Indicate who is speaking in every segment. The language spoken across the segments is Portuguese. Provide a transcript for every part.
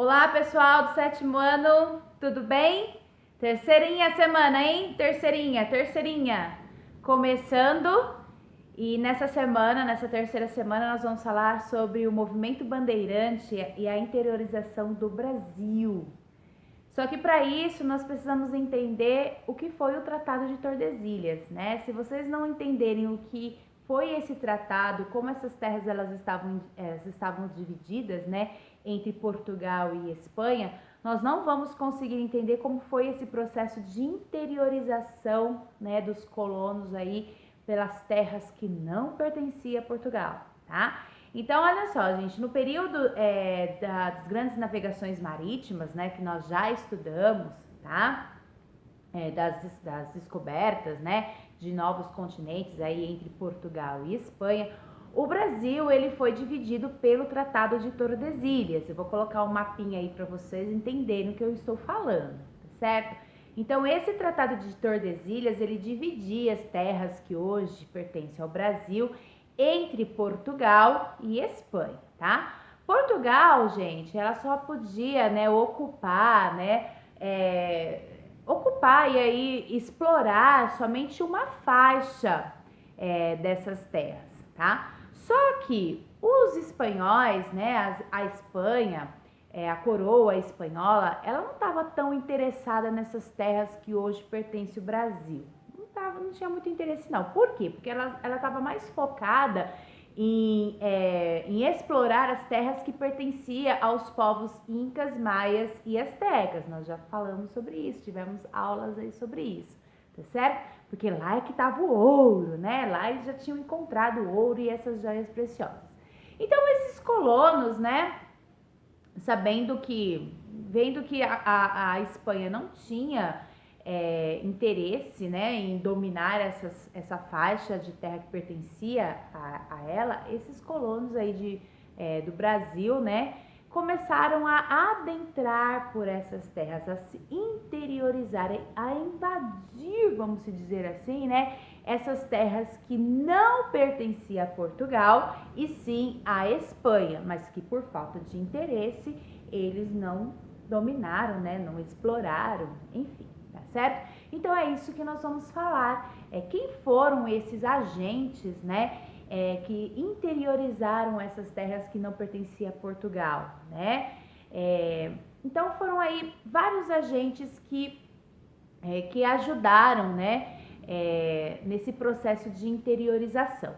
Speaker 1: Olá, pessoal do sétimo ano, tudo bem? Terceirinha semana, hein? Terceirinha. Começando, e nessa terceira semana, nós vamos falar sobre o movimento bandeirante e a interiorização do Brasil. Só que para isso nós precisamos entender o que foi o Tratado de Tordesilhas, né? Se vocês não entenderem o que foi esse tratado, como essas terras elas estavam divididas, né, entre Portugal e Espanha, nós não vamos conseguir entender como foi esse processo de interiorização, né, dos colonos aí pelas terras que não pertenciam a Portugal, tá? Então, olha só, gente, no período das grandes navegações marítimas, né, que nós já estudamos, tá? Das descobertas, né, de novos continentes aí entre Portugal e Espanha, o Brasil ele foi dividido pelo Tratado de Tordesilhas. Eu vou colocar um mapinha aí para vocês entenderem o que eu estou falando, tá certo? Então, esse Tratado de Tordesilhas, ele dividia as terras que hoje pertencem ao Brasil entre Portugal e Espanha, tá? Portugal, gente, ela só podia, né, ocupar e aí explorar somente uma faixa dessas terras, tá? Só que os espanhóis, né, a Espanha, a coroa espanhola, ela não estava tão interessada nessas terras que hoje pertencem ao Brasil. Não tinha muito interesse não. Por quê? Porque ela estava mais focada em explorar as terras que pertenciam aos povos incas, maias e astecas. Nós já falamos sobre isso, tivemos aulas aí sobre isso, tá certo? Porque lá é que estava o ouro, né? Lá eles já tinham encontrado o ouro e essas joias preciosas. Então esses colonos, né, vendo que a Espanha não tinha interesse, né, em dominar essa faixa de terra que pertencia a ela, esses colonos aí do Brasil, né, começaram a adentrar por essas terras, a se interiorizarem, a invadir, vamos dizer assim, né, essas terras que não pertenciam a Portugal e sim à Espanha, mas que por falta de interesse eles não dominaram, né, não exploraram, enfim, tá certo? Então é isso que nós vamos falar, quem foram esses agentes, né, que interiorizaram essas terras que não pertenciam a Portugal, né? Então foram aí vários agentes que ajudaram, né, nesse processo de interiorização.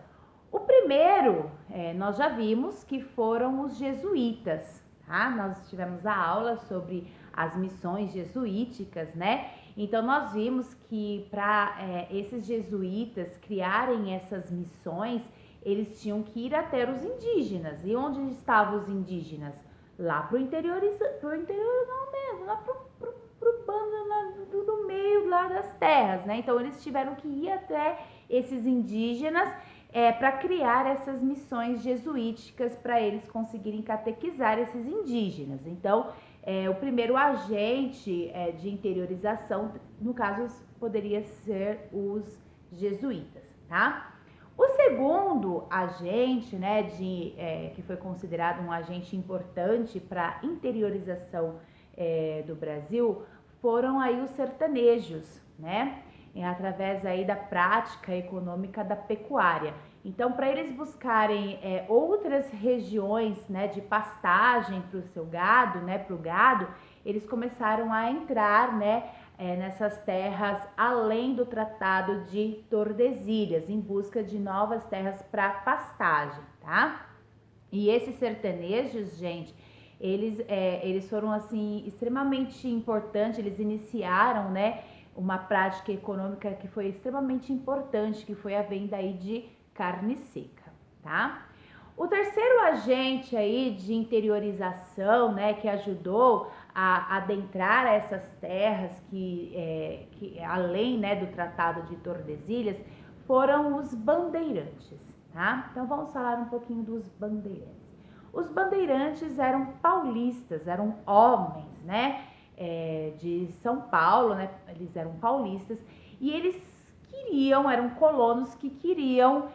Speaker 1: O primeiro, nós já vimos que foram os jesuítas, tá? Nós tivemos a aula sobre as missões jesuíticas, né? Então nós vimos que para esses jesuítas criarem essas missões, eles tinham que ir até os indígenas. E onde estavam os indígenas? Lá pro interior não mesmo, lá pro bando do meio lá das terras, né? Então eles tiveram que ir até esses indígenas para criar essas missões jesuíticas para eles conseguirem catequizar esses indígenas. Então, o primeiro agente de interiorização, no caso, poderia ser os jesuítas, tá? O segundo agente, né, que foi considerado um agente importante para a interiorização do Brasil, foram aí os sertanejos, né? Através aí da prática econômica da pecuária. Então, para eles buscarem outras regiões, né, de pastagem para o seu gado, né, para o gado, eles começaram a entrar, né, nessas terras além do Tratado de Tordesilhas, em busca de novas terras para pastagem, tá? E esses sertanejos, gente, eles foram assim extremamente importantes. Eles iniciaram, né, uma prática econômica que foi extremamente importante, que foi a venda aí de carne seca, tá? O terceiro agente aí de interiorização, né, que ajudou a adentrar essas terras que além, né, do Tratado de Tordesilhas, foram os bandeirantes, tá? Então vamos falar um pouquinho dos bandeirantes. Os bandeirantes eram paulistas, eram homens, né, de São Paulo, né, eles eram paulistas e eram colonos que queriam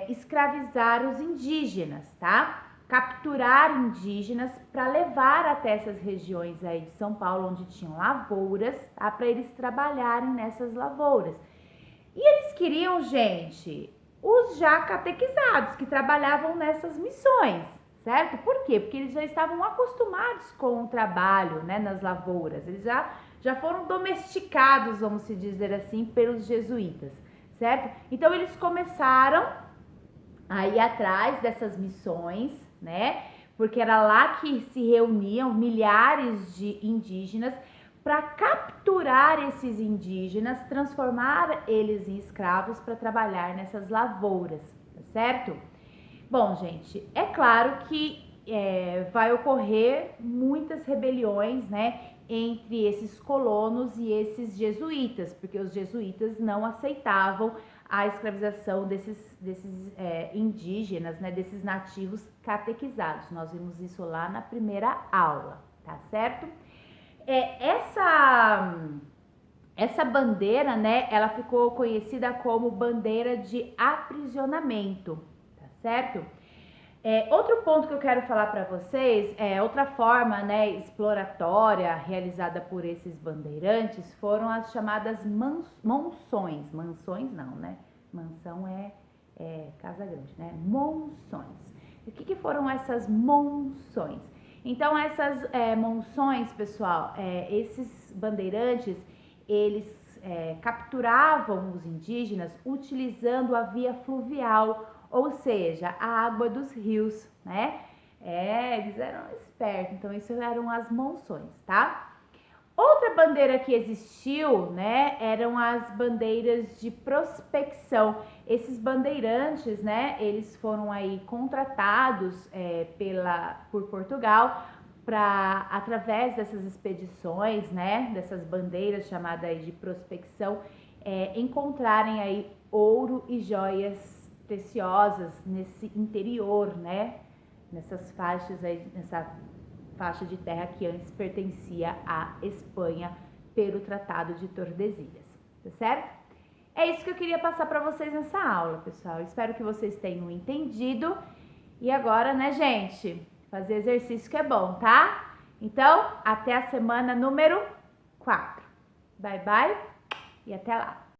Speaker 1: escravizar os indígenas, tá? capturar indígenas para levar até essas regiões aí de São Paulo, onde tinham lavouras, tá? Para eles trabalharem nessas lavouras. E eles queriam, gente, os já catequizados que trabalhavam nessas missões, certo? Por quê? Porque eles já estavam acostumados com o trabalho, né, nas lavouras. Eles já foram domesticados, vamos se dizer assim, pelos jesuítas, certo? Então eles começaram a ir atrás dessas missões, né? Porque era lá que se reuniam milhares de indígenas para capturar esses indígenas, transformar eles em escravos para trabalhar nessas lavouras, tá certo? Bom, gente, é claro que vai ocorrer muitas rebeliões, né, entre esses colonos e esses jesuítas, porque os jesuítas não aceitavam a escravização desses indígenas, né, desses nativos catequizados. Nós vimos isso lá na primeira aula, tá certo? Essa bandeira, né, ela ficou conhecida como bandeira de aprisionamento, tá certo? Outro ponto que eu quero falar para vocês, outra forma, né, exploratória realizada por esses bandeirantes foram as chamadas monções. Mansões não, né? Mansão é casa grande, né? Monções. O que foram essas monções? Então, essas monções, pessoal, esses bandeirantes, eles capturavam os indígenas utilizando a via fluvial, ou seja, a água dos rios, né? Eles eram espertos, então isso eram as monções, tá? Outra bandeira que existiu, né, eram as bandeiras de prospecção. Esses bandeirantes, né, eles foram aí contratados por Portugal para, através dessas expedições, né, dessas bandeiras chamadas aí de prospecção, encontrarem aí ouro e joias preciosas nesse interior, né? Nessas faixas aí, nessa faixa de terra que antes pertencia à Espanha pelo Tratado de Tordesilhas, tá certo? É isso que eu queria passar para vocês nessa aula, pessoal. Espero que vocês tenham entendido. E agora, né, gente? Fazer exercício que é bom, tá? Então, até a semana número 4. Bye, bye e até lá!